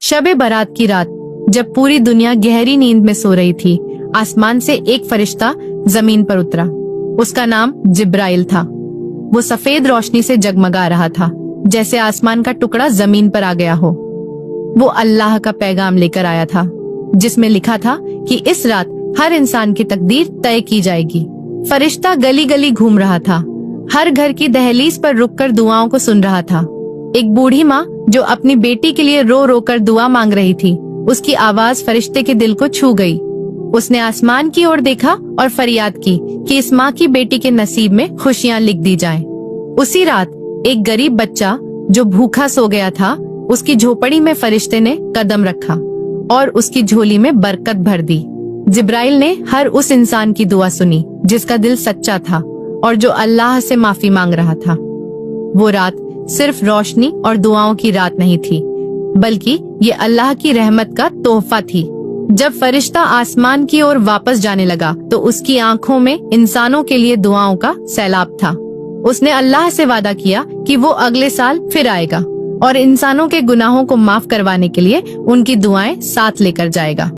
शब बारात की रात जब पूरी दुनिया गहरी नींद में सो रही थी, आसमान से एक फरिश्ता जमीन पर उतरा। उसका नाम जिब्राइल था। वो सफेद रोशनी से जगमगा रहा था, जैसे आसमान का टुकड़ा जमीन पर आ गया हो। वो अल्लाह का पैगाम लेकर आया था, जिसमें लिखा था कि इस रात हर इंसान की तकदीर तय की जाएगी। फरिश्ता गली गली घूम रहा था, हर घर की दहलीज पर रुककर दुआओं को सुन रहा था। एक बूढ़ी माँ जो अपनी बेटी के लिए रो रो कर दुआ मांग रही थी, उसकी आवाज फरिश्ते के दिल को छू गई। उसने आसमान की ओर देखा और फरियाद की कि इस माँ की बेटी के नसीब में खुशियाँ लिख दी जाएं। उसी रात एक गरीब बच्चा जो भूखा सो गया था, उसकी झोपड़ी में फरिश्ते ने कदम रखा और उसकी झोली में बरकत भर दी। जिब्राइल ने हर उस इंसान की दुआ सुनी जिसका दिल सच्चा था और जो अल्लाह से माफी मांग रहा था। वो रात सिर्फ रोशनी और दुआओं की रात नहीं थी, बल्कि ये अल्लाह की रहमत का तोहफा थी। जब फरिश्ता आसमान की ओर वापस जाने लगा तो उसकी आंखों में इंसानों के लिए दुआओं का सैलाब था। उसने अल्लाह से वादा किया कि वो अगले साल फिर आएगा और इंसानों के गुनाहों को माफ करवाने के लिए उनकी दुआएं साथ लेकर जाएगा।